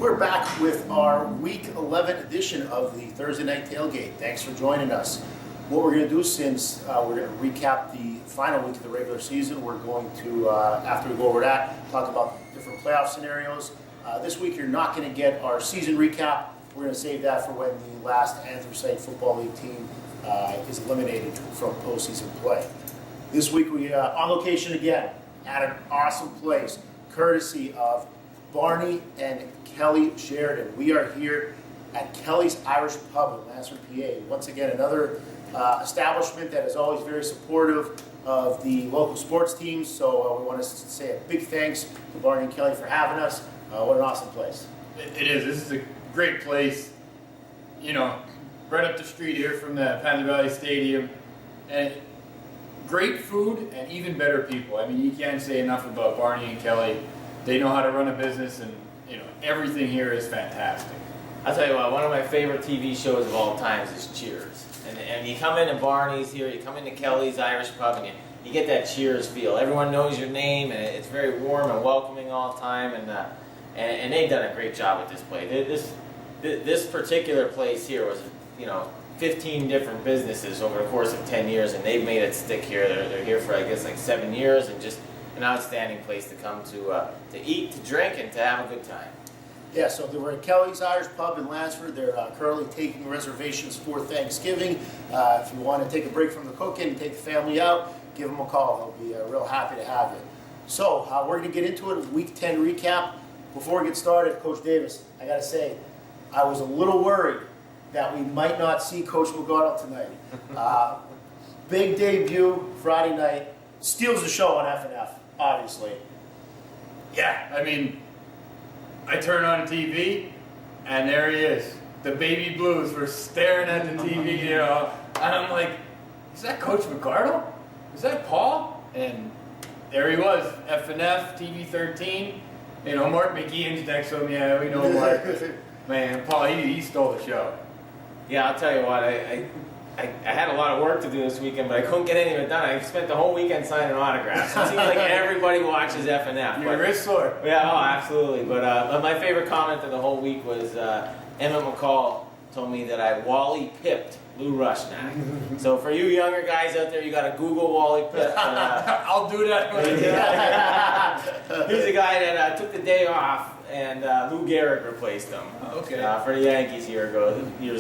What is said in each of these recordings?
We're back with our Week 11 edition of the Thursday Night Tailgate. Thanks for joining us. What we're going to do, since we're going to recap the final week of the regular season, we're going to, after we go over that, talk about different playoff scenarios. This week you're not going to get our season recap. We're going to save that for when the last Anthracite Football League team is eliminated from postseason play. This week we are on location again at an awesome place, courtesy of Barney and Kelly Sheridan. We are here at Kelly's Irish Pub in Lansford, PA. Once again, another establishment that is always very supportive of the local sports teams. So we want to say a big thanks to Barney and Kelly for having us. What an awesome place. It is. This is a great place. You know, right up the street here from the Panther Valley Stadium. And great food and even better people. I mean, you can't say enough about Barney and Kelly. They know how to run a business, and you know, everything here is fantastic. I'll tell you what, one of my favorite TV shows of all times is Cheers. And you come into Barney's here, you come into Kelly's Irish Pub, and you get that Cheers feel. Everyone knows your name, and it's very warm and welcoming all the time, and they've done a great job with this place. This particular place here was, 15 different businesses over the course of 10 years, and they've made it stick here. They're here for, I guess, like 7 years, and just an outstanding place to come to eat, to drink, and to have a good time. Yeah, so we're at Kelly's Irish Pub in Lansford. They're currently taking reservations for Thanksgiving. If you want to take a break from the cooking and take the family out, give them a call. They'll be real happy to have you. So we're going to get into it, Week 10 recap. Before we get started, Coach Davis, I got to say, I was a little worried that we might not see Coach McGartle tonight. Big debut Friday night. Steals the show on F&F, obviously. Yeah, I mean, I turn on TV, and there he is. The baby blues were staring at the TV, and I'm like, is that Coach McGartle? Is that Paul? And there he was, F&F, TV 13. Mark McGeehan's next to him. Yeah, we know Mark. Man, Paul, he stole the show. Yeah, I'll tell you what, I had a lot of work to do this weekend, but I couldn't get any of it done. I spent the whole weekend signing autographs. It seems like everybody watches F&F. Your wrist sore. Yeah, oh, absolutely. But my favorite comment of the whole week was Emmett McCall told me that I Wally pipped Lou Rushnack. So for you younger guys out there, you got to Google Wally Pip. I'll do that. He's a guy that took the day off, and Lou Gehrig replaced him. Okay. For the Yankees years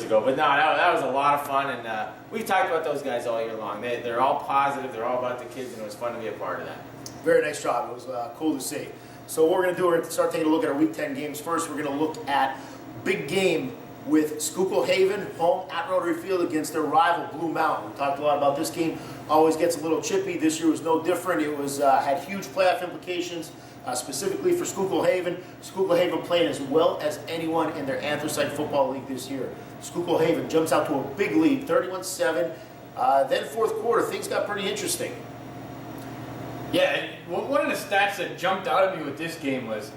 ago. But no, that was a lot of fun, and we've talked about those guys all year long. They're all positive. They're all about the kids, and it was fun to be a part of that. Very nice job. It was cool to see. So what we're going to do, we're going to start taking a look at our Week 10 games. First, we're going to look at big game with Schuylkill Haven home at Rotary Field against their rival Blue Mountain. We talked a lot about this game. Always gets a little chippy. This year was no different. It was had huge playoff implications, specifically for Schuylkill Haven. Schuylkill Haven playing as well as anyone in their Anthracite Football League this year. Schuylkill Haven jumps out to a big lead, 31-7. Then fourth quarter, things got pretty interesting. Yeah, one of the stats that jumped out at me with this game was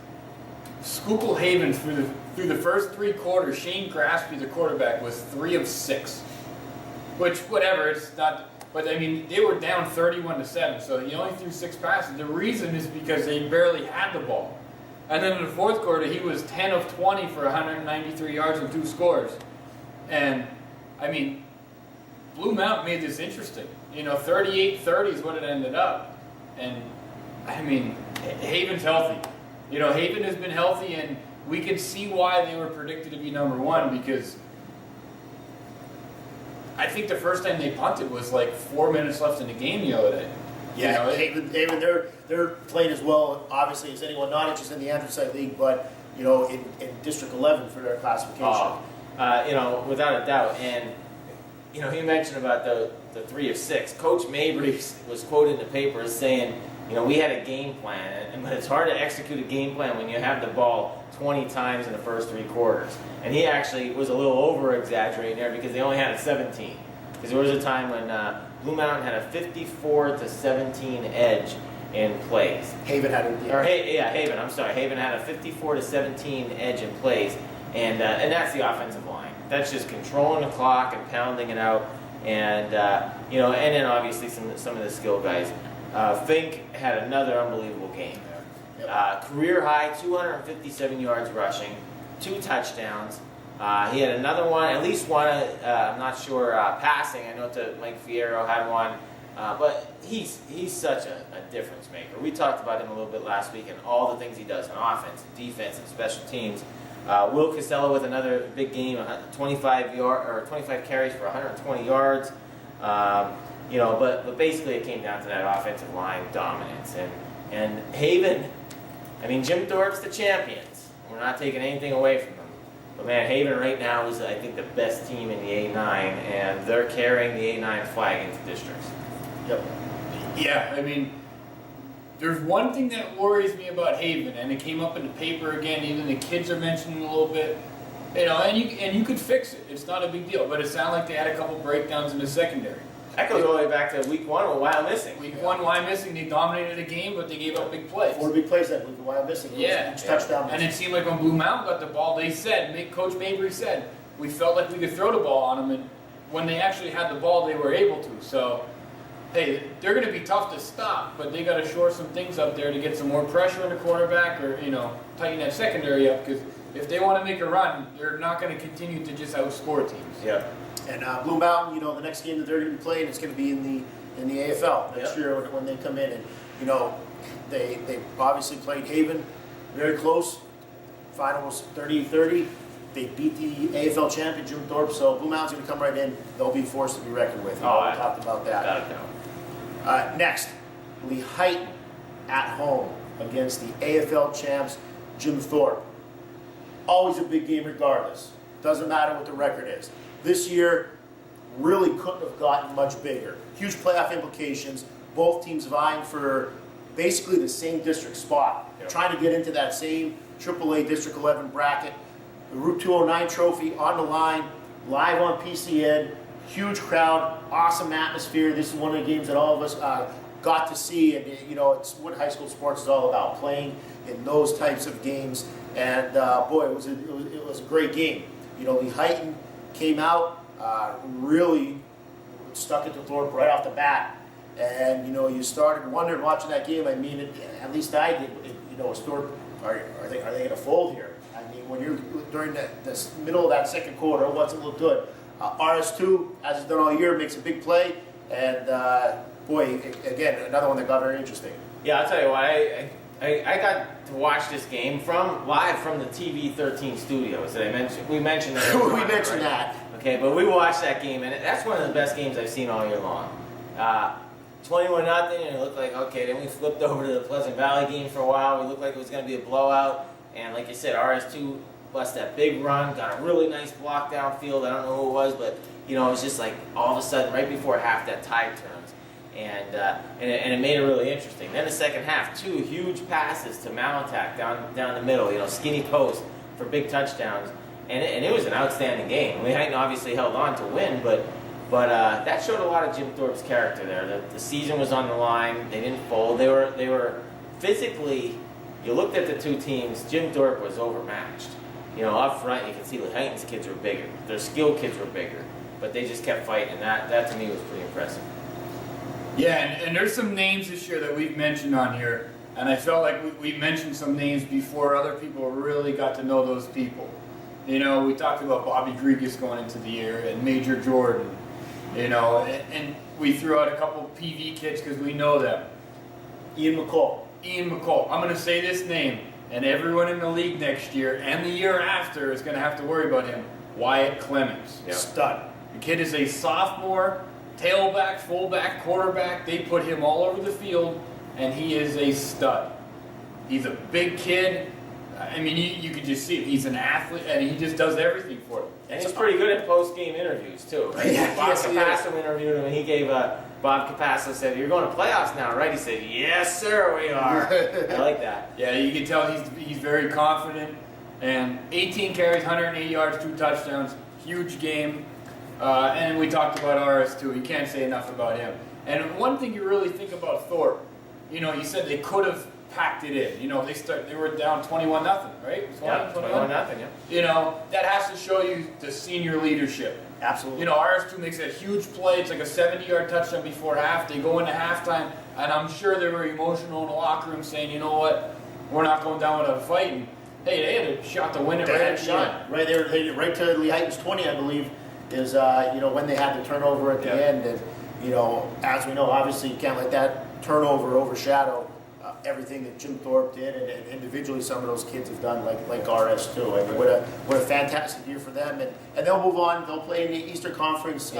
Schuylkill Haven through the first 3 quarters, Shane Graspy, the quarterback, was 3 of 6. Which, whatever, it's not. But I mean, they were down 31-7, so he only threw 6 passes. The reason is because they barely had the ball. And then in the fourth quarter, he was 10 of 20 for 193 yards and 2 scores. And I mean, Blue Mountain made this interesting. 38-30 is what it ended up. And I mean, Haven's healthy. Haven has been healthy, and we can see why they were predicted to be number 1, because I think the first time they punted was like 4 minutes left in the game the other day. Yeah, Haven, they're playing as well, obviously, as anyone, not just in the Anthracite League, but in District 11 for their classification. Without a doubt. And you mentioned about the 3 of 6. Coach Mabry was quoted in the paper as saying, we had a game plan, but it's hard to execute a game plan when you have the ball 20 times in the first 3 quarters. And he actually was a little over-exaggerating there because they only had a 17. Because there was a time when Blue Mountain had a 54-17 edge in plays. Haven had it. Haven. I'm sorry. Haven had a 54-17 edge in plays, and that's the offensive line. That's just controlling the clock and pounding it out, and and then obviously some of the skill guys. Fink had another unbelievable game. Yep. Career high, 257 yards rushing, 2 touchdowns. He had another one, at least one, I'm not sure, passing. I know Mike Fierro had one. But he's such a difference maker. We talked about him a little bit last week and all the things he does on offense, defense, and special teams. Will Costello with another big game, 25 carries for 120 yards. But basically it came down to that offensive line dominance. And Haven, I mean, Jim Thorpe's the champions. We're not taking anything away from them. But man, Haven right now is, I think, the best team in the A9, and they're carrying the A9 flag into districts. Yep. Yeah, I mean, there's one thing that worries me about Haven, and it came up in the paper again. Even the kids are mentioning a little bit, and you could fix it. It's not a big deal. But it sounded like they had a couple breakdowns in the secondary. That goes all the way back to week 1 with Wild Missing. Week 1, Wild Missing, they dominated the game, but they gave up big plays. 4 big plays that week, Wild Missing. Yeah. Each touchdown. And it seemed like when Blue Mountain got the ball, Coach Mabry said, we felt like we could throw the ball on them, and when they actually had the ball, they were able to. So, hey, they're going to be tough to stop, but they got to shore some things up there to get some more pressure on the quarterback, or tighten that secondary up. Because if they want to make a run, they're not going to continue to just outscore teams. Yeah. And Blue Mountain, the next game that they're going to be playing, it's going to be in the AFL next year when they come in. And they obviously played Haven very close. Final was 30-30. They beat the AFL champion Jim Thorpe, so Blue Mountain's going to come right in. They'll be forced to be reckoned with. We talked about that. Next, Lehighton at home against the AFL champs Jim Thorpe. Always a big game regardless. Doesn't matter what the record is. This year, really couldn't have gotten much bigger. Huge playoff implications. Both teams vying for basically the same district spot. Yep. Trying to get into that same AAA District 11 bracket. The Route 209 trophy on the line, live on PCN. Huge crowd, awesome atmosphere. This is one of the games that all of us got to see. And it's what high school sports is all about, playing in those types of games. And boy, it was a great game. Lehighton came out, really stuck it to Thorpe right off the bat. And, you started wondering watching that game. I mean, at least I did. Was Thorpe, are they going to fold here? I mean, when you're during the middle of that second quarter, it wasn't look good. RS2, as he's done all year, makes a big play. And, boy, again, another one that got very interesting. Yeah, I'll tell you what, I got to watch this game live from the TV 13 studios that I mentioned. We mentioned that. We mentioned that. Okay, but we watched that game, and that's one of the best games I've seen all year long. 21-0, and it looked like, okay, then we flipped over to the Pleasant Valley game for a while. We looked like it was going to be a blowout, and like you said, RS2 blessed that big run, got a really nice block downfield. I don't know who it was, but it was just like all of a sudden, right before half, that tide turns, and it made it really interesting. Then the second half, 2 huge passes to Malatak down the middle, skinny post for big touchdowns, and it was an outstanding game. Hadn't obviously held on to win, but that showed a lot of Jim Thorpe's character there. The season was on the line. They didn't fold. They were physically. You looked at the 2 teams. Jim Thorpe was overmatched. Up front, you can see Lehighton's kids were bigger. Their skilled kids were bigger, but they just kept fighting. That to me was pretty impressive. Yeah, and there's some names this year that we've mentioned on here, and I felt like we mentioned some names before other people really got to know those people. We talked about Bobby Grigas going into the year and Major Jordan. And we threw out a couple PV kids because we know them. Ian McCall. I'm going to say this name, and everyone in the league next year and the year after is going to have to worry about him. Wyatt Clemens. Yep. Stud. The kid is a sophomore, tailback, fullback, quarterback. They put him all over the field, and he is a stud. He's a big kid. I mean, you could just see it. He's an athlete, and he just does everything for them. And he's pretty good at post-game interviees, too. Right? Yeah, Bob yes, Capasso interviewed him, and he gave Bob Capasso said, "You're going to playoffs now, right?" He said, "Yes, sir, we are." I like that. Yeah, you can tell he's very confident. And 18 carries, 180 yards, 2 touchdowns. Huge game. And we talked about RS2. You can't say enough about him. And one thing you really think about Thorpe, you said they could have packed it in. They were down 21-0, right? 21-0, yeah. That has to show you the senior leadership. Absolutely. RS2 makes that huge play. It's like a 70-yard touchdown before half. They go into halftime, and I'm sure they were emotional in the locker room saying, you know what, we're not going down without fighting. hey, they had a shot to win it They right had at a the shot end. right there, right to Lehighton's 20, I believe, is when they had the turnover at the Yeah. end. And as we know, obviously you can't let that turnover overshadow everything that Jim Thorpe did, and individually some of those kids have done, like RS too. I mean, what a fantastic year for them, and they'll move on. They'll play in the Eastern Conference,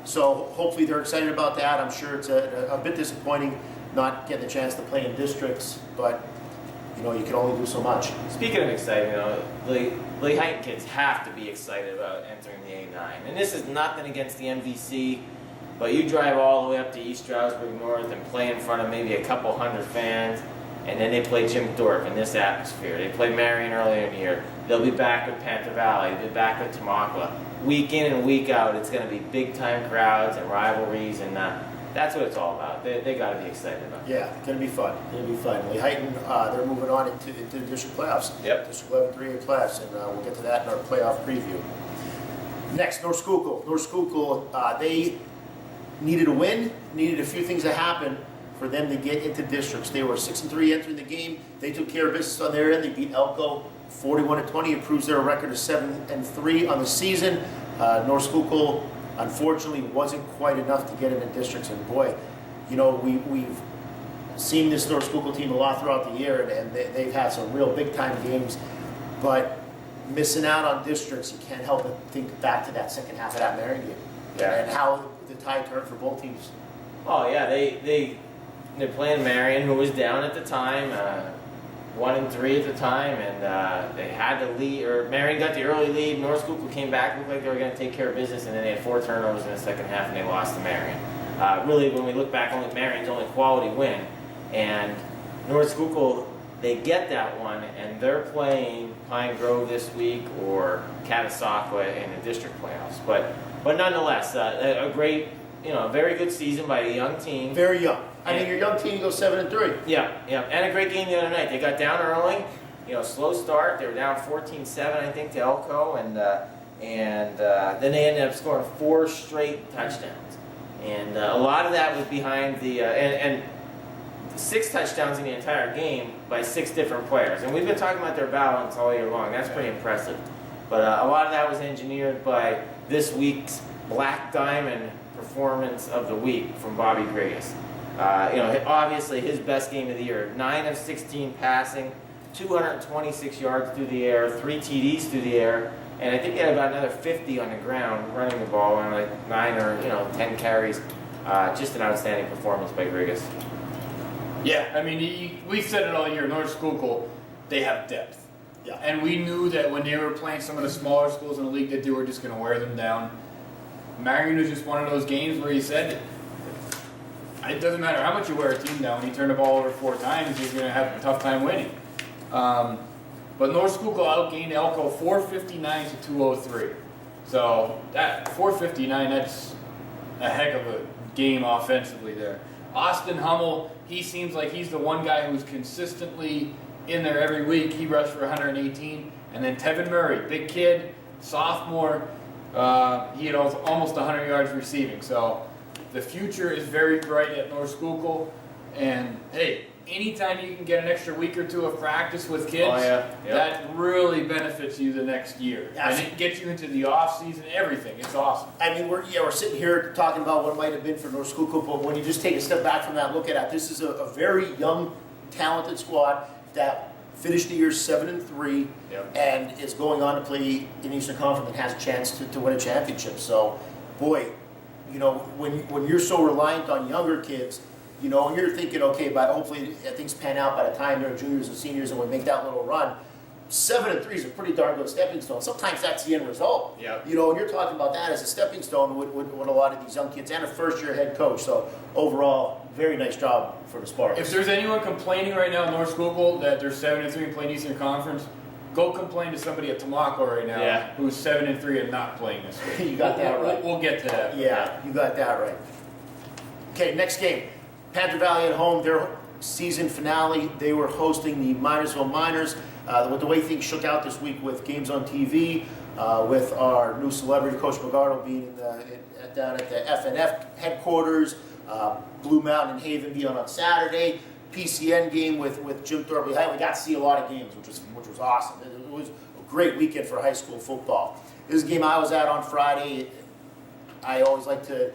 so hopefully they're excited about that. I'm sure it's a bit disappointing not getting a chance to play in districts, but you can only do so much. Speaking of exciting, the Lehighton kids have to be excited about entering the A9. And this is nothing against the MVC, but you drive all the way up to East Stroudsburg North and play in front of maybe a couple hundred fans, and then they play Jim Thorpe in this atmosphere. They play Marion earlier in the year. They'll be back with Panther Valley. They'll be back with Tamaqua. Week in and week out, it's going to be big-time crowds and rivalries, and that's what it's all about. They got to be excited about it. Yeah, gonna be fun. Lehighton, they're moving on into the district playoffs. Yep. District 11 3A class, and we'll get to that in our playoff preview. Next, North Schuylkill. They needed a win, needed a few things to happen for them to get into districts. They were 6-3 entering the game. They took care of business on their end. They beat Elko 41-20, improves their record to 7-3 on the season. North Schuylkill, unfortunately, wasn't quite enough to get into districts. And boy, we've seen this North Schuylkill team a lot throughout the year, and they've had some real big-time games. But missing out on districts, you can't help but think back to that second half of that Marion game. Yeah. And how the tide turned for both teams. Oh yeah, they're playing Marion, who was down at the time, 1-3 at the time, and they had the lead. Or Marion got the early lead. North Schuylkill came back, looked like they were going to take care of business, and then they had 4 turnovers in the second half, and they lost to Marion. Really, when we look back, only Marion's only quality win, and North Schuylkill, they get that one, and they're playing Pine Grove this week or Catasauqua in the district playoffs. But nonetheless, a great, a very good season by a young team. Very young. I mean, your young team goes 7-3. Yeah, and a great game the other night. They got down early, slow start. They were down 14-7, I think, to Elko, and then they ended up scoring 4 straight touchdowns. And a lot of that was behind and 6 touchdowns in the entire game by 6 different players. And we've been talking about their balance all year long. That's pretty impressive. But a lot of that was engineered by this week's Black Diamond performance of the week from Bobby Gregas. Obviously his best game of the year. 9 of 16 passing, 226 yards through the air, 3 TDs through the air, and I think he had about another 50 on the ground running the ball on like 9 or 10 carries. Just an outstanding performance by Gregas. Yeah, I mean, we said it all year. North Schuylkill, they have depth. Yeah. And we knew that when they were playing some of the smaller schools in the league, that they were just going to wear them down. Marion was just one of those games where he said, it doesn't matter how much you wear a team down. When you turn the ball over 4 times, you're going to have a tough time winning. But North Schuylkill outgained Elko 459 to 203. So that 459, that's a heck of a game offensively there. Austin Hummel, he seems like he's the one guy who's consistently in there every week. He rushed for 118. And then Tevin Murray, big kid, sophomore, he had almost 100 yards receiving. So the future is very bright at North Schuylkill. And hey, anytime you can get an extra week or 2 of practice with kids, that really benefits you the next year. And it gets you into the off season, everything. It's awesome. I mean, we're sitting here talking about what might have been for North Schuylkill, but when you just take a step back from that and look at it, this is a very young, talented squad that finished the year 7-3 and is going on to play in Eastern Conference and has a chance to win a championship. So, boy, when you're so reliant on younger kids, and you're thinking, okay, but hopefully things pan out by the time they're juniors and seniors and we make that little run. 7-3 is a pretty darn good stepping stone. Sometimes that's the end result. Yeah. And you're talking about that as a stepping stone with a lot of these young kids and a first-year head coach. So overall, very nice job for the Spartans. If there's anyone complaining right now in North Schuylkill that they're 7-3 and playing Eastern Conference, go complain to somebody at Tamaqua right now who's 7-3 and not playing this week. You got that right. We'll get to that. Yeah, you got that right. Okay, next game. Panther Valley at home, their season finale. They were hosting the Minersville Miners. With the way things shook out this week with games on TV, with our new celebrity, Coach Bogardo, being down at the FNF headquarters, Blue Mountain and Haven being on Saturday, PCN game with Jim Thorpe. We got to see a lot of games, which was awesome. It was a great weekend for high school football. This is a game I was at on Friday. I always like to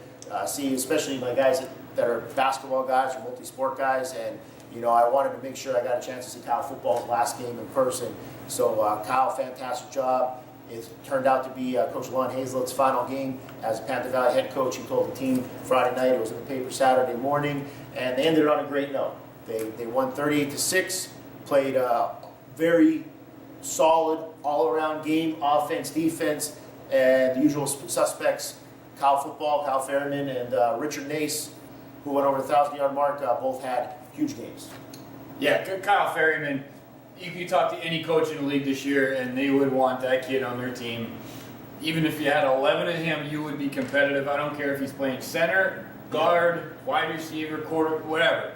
see, especially my guys that are basketball guys or multi-sport guys, and I wanted to make sure I got a chance to see Kyle football's last game in person. So Kyle, fantastic job. It turned out to be Coach Lon Hazlett's final game as Panther Valley head coach. He told the team Friday night. It was in the paper Saturday morning, and they ended it on a great note. They won 38-6, played a very solid all-around game, offense, defense, and the usual suspects, Kyle football, Kyle Ferryman, and Richard Nace, who went over the 1,000-yard mark, both had huge games. Yeah, Kyle Ferryman, you could talk to any coach in the league this year, and they would want that kid on their team. Even if you had 11 of him, you would be competitive. I don't care if he's playing center, guard, wide receiver, quarter, whatever.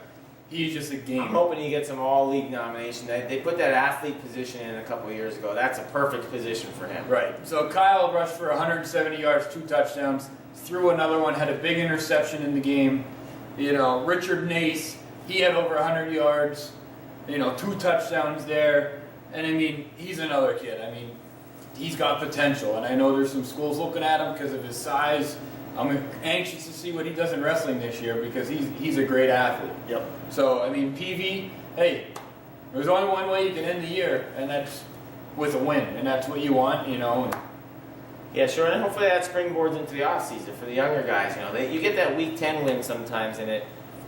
He's just a game. I'm hoping he gets some all-league nomination. They put that athlete position in a couple of years ago. That's a perfect position for him. Right. So Kyle rushed for 170 yards, 2 touchdowns, threw another one, had a big interception in the game. Richard Nace, he had over 100 yards, 2 touchdowns there. And I mean, he's another kid. I mean, he's got potential. And I know there's some schools looking at him because of his size. I'm anxious to see what he does in wrestling this year because he's a great athlete. Yep. So, I mean, PV, hey, there's only one way you can end the year, and that's with a win. And that's what you want, Yeah, sure, and hopefully that springboards into the offseason for the younger guys. You get that Week 10 win sometimes, and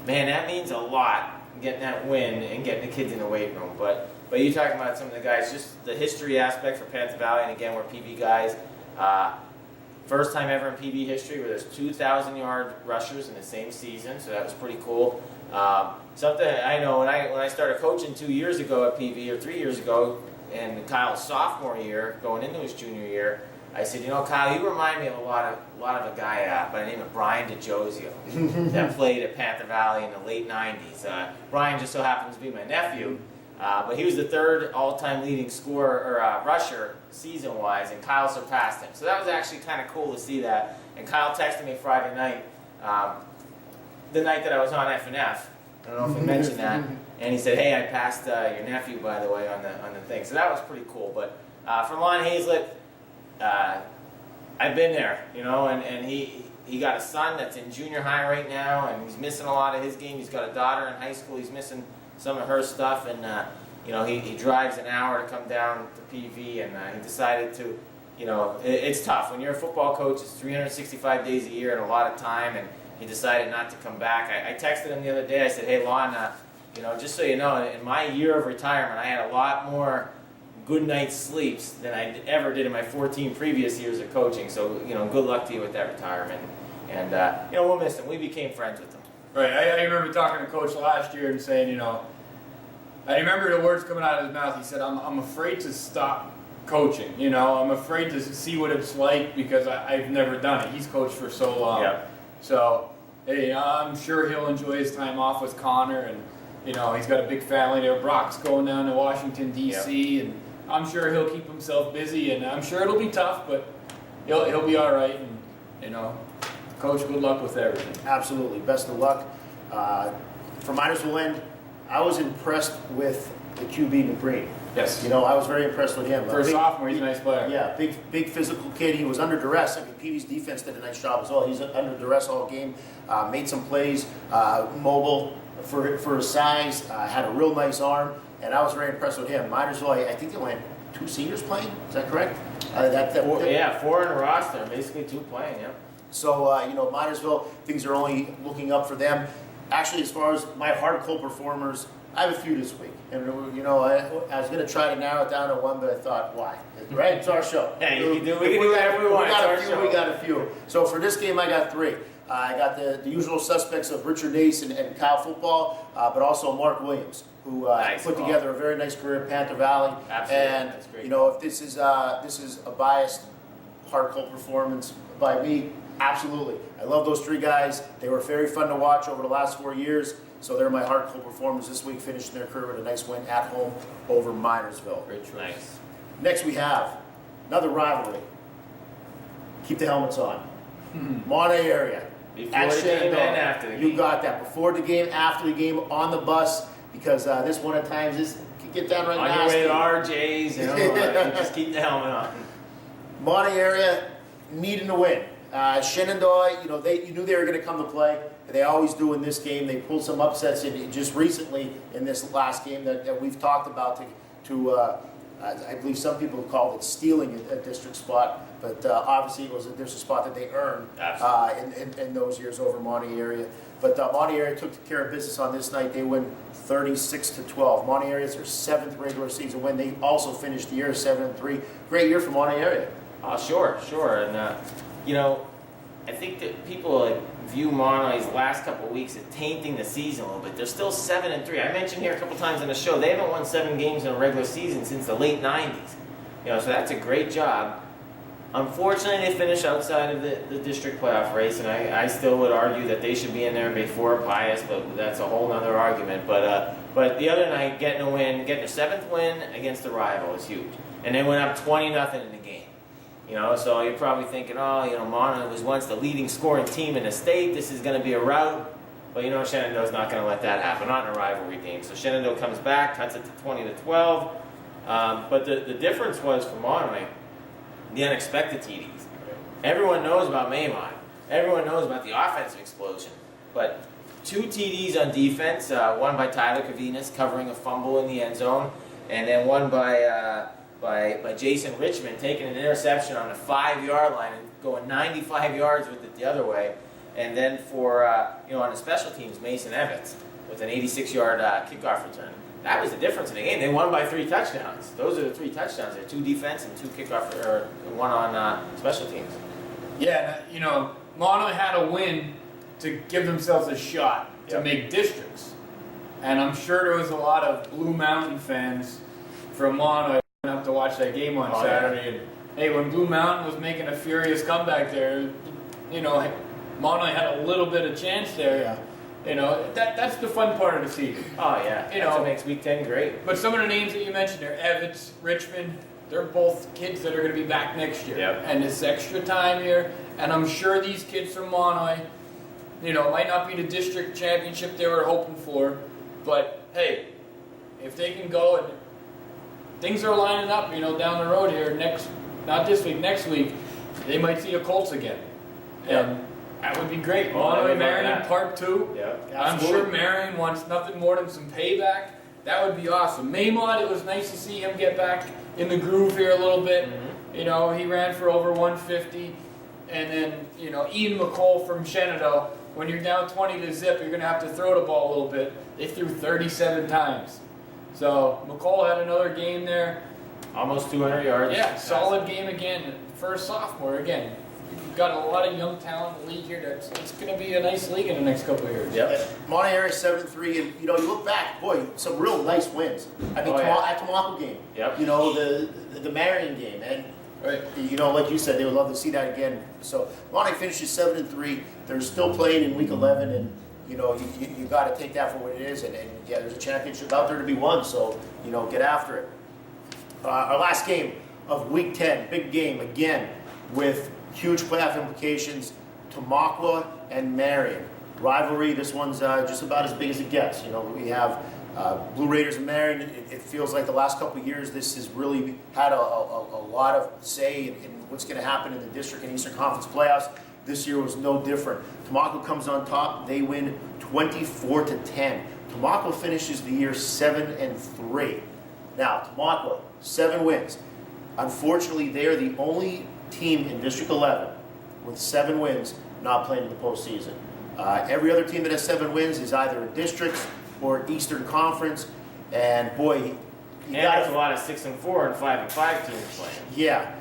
that means a lot, getting that win and getting the kids in the weight room. But you talking about some of the guys, just the history aspect for Panther Valley, and again, we're PV guys. First time ever in PV history where there's 2,000-yard rushers in the same season, so that was pretty cool. Something I know when I started coaching 2 years ago at PV, or 3 years ago, and Kyle's sophomore year, going into his junior year, I said, Kyle, you remind me of a lot of a guy by the name of Brian DiGiozio that played at Panther Valley in the late 90s. Brian just so happens to be my nephew, but he was the third all-time leading scorer or rusher season-wise, and Kyle surpassed him. So that was actually kind of cool to see that. And Kyle texted me Friday night, the night that I was on FNF. I don't know if he mentioned that. And he said, "Hey, I passed your nephew, by the way, on the thing." So that was pretty cool. But for Lon Hazlett, I've been there, and he got a son that's in junior high right now, and he's missing a lot of his game. He's got a daughter in high school. He's missing some of her stuff, and he drives an hour to come down to PV, and he decided to, it's tough when you're a football coach. It's 365 days a year and a lot of time, and he decided not to come back. I texted him the other day. I said, "Hey, Lon, just so you know, in my year of retirement, I had a lot more good night's sleeps than I ever did in my 14 previous years of coaching. So, good luck to you with that retirement." And, we'll miss him. We became friends with him. Right. I remember talking to Coach last year and saying, I remember the words coming out of his mouth. He said, I'm afraid to stop coaching. I'm afraid to see what it's like because I've never done it. He's coached for so long. Yeah. So, hey, I'm sure he'll enjoy his time off with Connor, and he's got a big family there. Brock's going down to Washington D.C. and I'm sure he'll keep himself busy, and I'm sure it'll be tough, but he'll be all right. And Coach, good luck with everything. Absolutely, best of luck. For Minersville end, I was impressed with the QB McGreen. Yes. I was very impressed with him. For a sophomore, he's a nice player. Yeah, big physical kid. He was under duress. I mean, PV's defense did a nice job as well. He's under duress all game. Made some plays, mobile for his size. Had a real nice arm, and I was very impressed with him. Minersville, I think they went 2 seniors playing. Is that correct? Four in a roster, basically 2 playing. Yeah. So Minersville, things are only looking up for them. Actually, as far as my hardcore performers, I have a few this week, and I was going to try to narrow it down to one, but I thought, why? Right, it's our show. Yeah, we can do whatever we want. We got a few. So for this game, I got 3. I got the usual suspects of Richard Nace and Kyle football, but also Mark Williams, who put together a very nice career at Panther Valley. Absolutely. And that's great. if this is a biased hardcore performance by me, absolutely. I love those 3 guys. They were very fun to watch over the last 4 years. So they're my hardcore performers this week, finishing their career with a nice win at home over Minersville. Nice. Next we have another rivalry. Keep the helmets on. Monterey area. Before the game and after the game. You got that. Before the game, after the game, on the bus. because this one at times can get down right On your nasty. way to RJ's, you know, just keep the helmet on. Monty area needing to win. Shenandoah, you knew they were going to come to play. They always do in this game. They pulled some upsets in just recently in this last game that we've talked about I believe some people have called it stealing a district spot, but obviously it was a district spot that they earned in those years over Monty area. But Monty area took care of business on this night. They win 36-12. Monty area is their 7th regular season win. They also finished the year 7-3. Great year for Monty area. Oh, sure. And, I think that people view Monoi's last couple of weeks as tainting the season a little bit. They're still 7-3. I mentioned here a couple times on the show, they haven't won 7 games in a regular season since the late 90s. So that's a great job. Unfortunately, they finish outside of the district playoff race, and I still would argue that they should be in there before Pius, but that's a whole other argument. But the other night, getting their 7th win against the rival is huge. And they went up 20-0 in the game. So you're probably thinking, Mono was once the leading scoring team in the state. This is going to be a rout. But Shenandoah's not going to let that happen, not in a rivalry game. So Shenandoah comes back, cuts it to 20-12. But the difference was for Mono, the unexpected TDs. Everyone knows about Maymont. Everyone knows about the offensive explosion. But 2 TDs on defense, one by Tyler Cavinas covering a fumble in the end zone, and then one by Jason Richmond taking an interception on the 5-yard line and going 95 yards with it the other way. And then for, on the special teams, Mason Evans with an 86-yard kickoff return. That was the difference in the game. They won by 3 touchdowns. Those are the 3 touchdowns. They're 2 defense and 2 kickoff, or 1 on special teams. Yeah, Mono had a win to give themselves a shot to make districts. And I'm sure there was a lot of Blue Mountain fans from Mono up to watch that game on Saturday. And hey, when Blue Mountain was making a furious comeback there, Mono had a little bit of chance there. Yeah. That's the fun part of the season. Oh yeah, that's what makes Week 10 great. But some of the names that you mentioned there, Evans, Richmond, they're both kids that are going to be back next year. Yep. And this extra time here, and I'm sure these kids from Monoy, it might not be the district championship they were hoping for, but hey, if they can go and things are lining up, down the road here not this week, next week, they might see the Colts again. And that would be great. Monoy Marion Part 2. Yeah, I'm sure Marion wants nothing more than some payback. That would be awesome. Maymont, it was nice to see him get back in the groove here a little bit. Mm-hmm. He ran for over 150. And then, Ian McCall from Shenandoah, when you're down 20-0, you're going to have to throw the ball a little bit. They threw 37 times. So McCall had another game there. Almost 200 yards. Yeah, solid game again for a sophomore. Again, you've got a lot of young talent in the league here. It's going to be a nice league in the next couple of years. Yep. Monty area 7-3, and you look back, boy, some real nice wins. I mean, at Tamako game. Yep. The Marion game, and like you said, they would love to see that again. So Monty finishes 7-3. They're still playing in week 11, and you got to take that for what it is. And there's a championship out there to be won. So get after it. Our last game of week 10, big game again with huge playoff implications. Tamaqua and Marion rivalry. This one's just about as big as it gets. We have Blue Raiders and Marion. It feels like the last couple of years this has really had a lot of say in what's going to happen in the district and Eastern Conference playoffs. This year was no different. Tamaqua comes on top. They win 24-10. Tamaqua finishes the year 7-3. Now, Tamaqua, 7 wins. Unfortunately, they are the only team in District 11 with 7 wins not playing in the postseason. Every other team that has 7 wins is either a district or Eastern Conference. And boy, there's a lot of 6-4 and 5-5 teams playing. Yeah,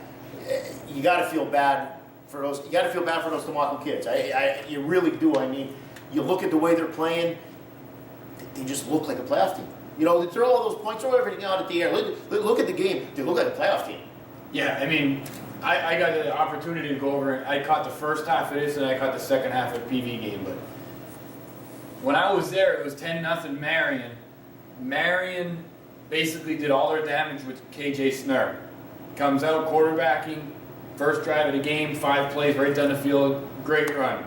you got to feel bad for those. You got to feel bad for those Tamaqua kids. You really do. I mean, you look at the way they're playing; they just look like a playoff team. They throw all those points, throw everything out at the air. Look at the game; they look like a playoff team. Yeah, I mean, I got the opportunity to go over it. I caught the first half of this, and I caught the second half of the PV game. But when I was there, it was 10-0 Marion. Marion basically did all their damage with KJ Snur. Comes out quarterbacking, first drive of the game, 5 plays right down the field, great run.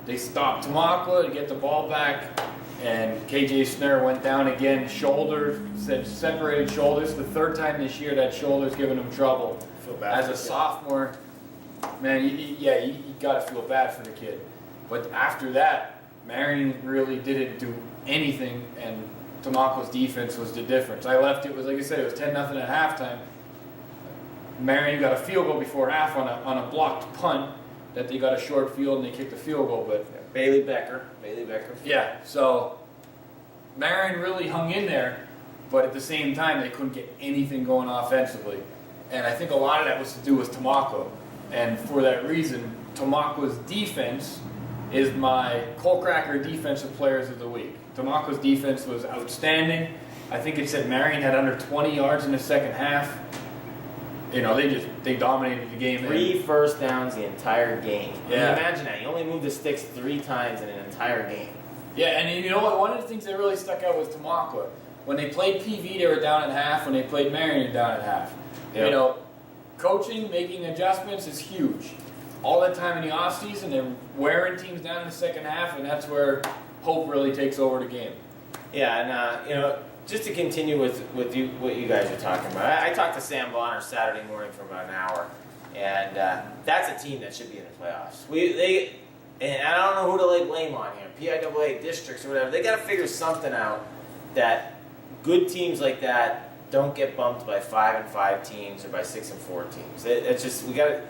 They stopped Tamaqua to get the ball back. and KJ Snare went down again, separated shoulders. The third time this year that shoulder's giving him trouble. Feel bad As for a the kid. sophomore, man, you got to feel bad for the kid. But after that, Marion really didn't do anything, and Tomaco's defense was the difference. I left, it was like I said, it was 10-0 at halftime. Marion got a field goal before half on a blocked punt that they got a short field and they kicked a field goal, but Bailey Becker. yeah, so Marion really hung in there, but at the same time they couldn't get anything going offensively. And I think a lot of that was to do with Tomaco. And for that reason, Tomaco's defense is my Coal Cracker Defensive Players of the Week. Tomaco's defense was outstanding. I think it said Marion had under 20 yards in the second half. You know, they dominated the game. 3 first downs the entire game. I mean, Yeah. imagine that. You only moved the sticks 3 times in an entire game. Yeah, and you know what? One of the things that really stuck out was Tamaqua. When they played PV, they were down at half. When they played Marion, they were down at half. Yep. You know, coaching, making adjustments is huge. All that time in the offseason, they're wearing teams down in the second half, and that's where hope really takes over the game. Yeah, and you know, just to continue with what you guys are talking about, I talked to Sam Bonner Saturday morning for about an hour, and that's a team that should be in the playoffs. And I don't know who to lay blame on here, PIAA districts or whatever. They got to figure something out that good teams like that don't get bumped by 5-5 teams or by 6-4 teams. It's just we got to.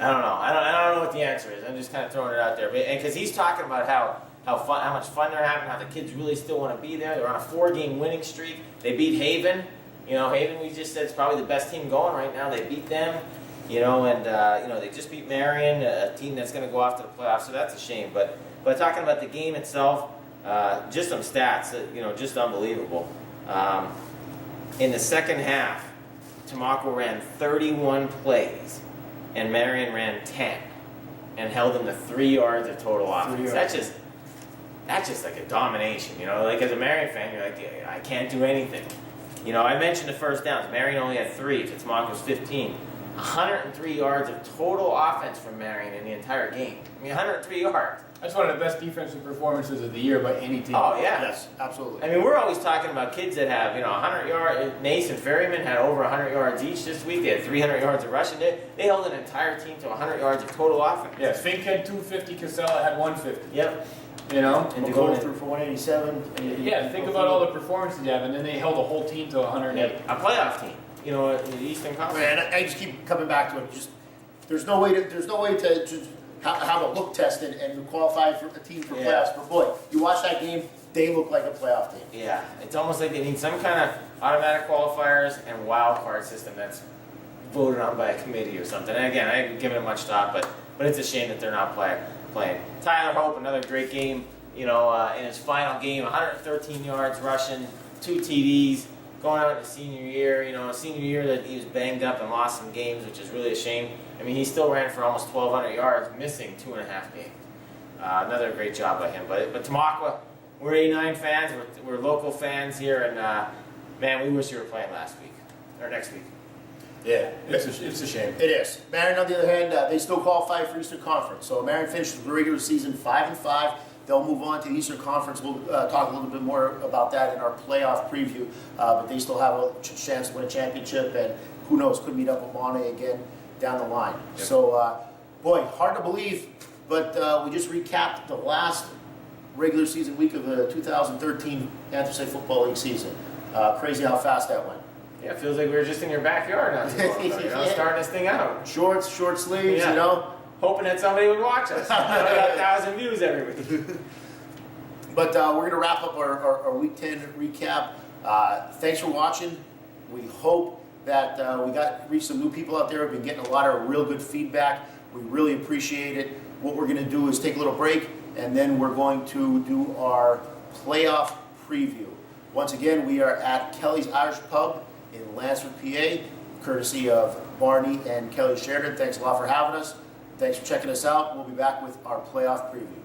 I don't know. I don't know what the answer is. I'm just kind of throwing it out there. And because he's talking about how much fun they're having, how the kids really still want to be there. They're on a 4-game winning streak. They beat Haven. You know, Haven, we just said, is probably the best team going right now. They beat them. You know, and you know, they just beat Marion, a team that's going to go off to the playoffs. So that's a shame. But talking about the game itself, just some stats. You know, just unbelievable. In the second half, Tamaqua ran 31 plays, and Marion ran 10, and held them to 3 yards of total offense. That's just like a domination, you know. Like as a Marion fan, you're like, yeah, I can't do anything. You know, I mentioned the first downs. Marion only had 3. Tamaqua was 15. 103 yards of total offense from Marion in the entire game. I mean, 103 yards. That's one of the best defensive performances of the year by any team. Oh yeah. Yes, absolutely. I mean, we're always talking about kids that have, you know, 100 yards. Nace and Ferryman had over 100 yards each this week. They had 300 yards of rushing. They held an entire team to 100 yards of total offense. Yeah, Fink had 250, Casella had 150. Yep. You know? And to go McCall threw for 187. Yeah, think about all the performances you have, and then they held the whole team to 108. A playoff team. You know, in the Eastern Conference. Man, I just keep coming back to it. Just there's no way to just have a look test and qualify for a team for Yeah. playoffs. But boy, you watch that game, they look like a playoff team. Yeah, it's almost like they need some kind of automatic qualifiers and wild card system that's voted on by a committee or something. And again, I haven't given it much thought, but it's a shame that they're not playing. Tyler Hope, another great game. You know, in his final game, 113 yards rushing, 2 TDs, going out in his senior year. You know, a senior year that he was banged up and lost some games, which is really a shame. I mean, he still ran for almost 1,200 yards, missing 2.5 games. Another great job by him. But Tamaqua, we're A9 fans. We're local fans here, and man, we wish you were playing last week or next week. Yeah, it's a shame. It is. Marion, on the other hand, they still qualify for Eastern Conference. So Marion finished the regular season 5-5. They'll move on to the Eastern Conference. We'll talk a little bit more about that in our playoff preview. But they still have a chance to win a championship, and who knows, could meet up with Monte again down the line. Yep. So, boy, hard to believe, but we just recapped the last regular season week of the 2013 Anthracite Football League season. Crazy how fast that went. Yeah, it feels like we were just in your backyard not too long ago, you know, Yeah. starting this thing out. Shorts, short sleeves, Yeah. you know. Hoping that somebody would watch us. We got 1,000 views every week. But we're going to wrap up our Week 10 recap. Thanks for watching. We hope that we reached some new people out there. We've been getting a lot of real good feedback. We really appreciate it. What we're going to do is take a little break, and then we're going to do our playoff preview. Once again, we are at Kelly's Irish Pub in Lansford, PA, courtesy of Barney and Kelly Sheridan. Thanks a lot for having us. Thanks for checking us out. We'll be back with our playoff preview.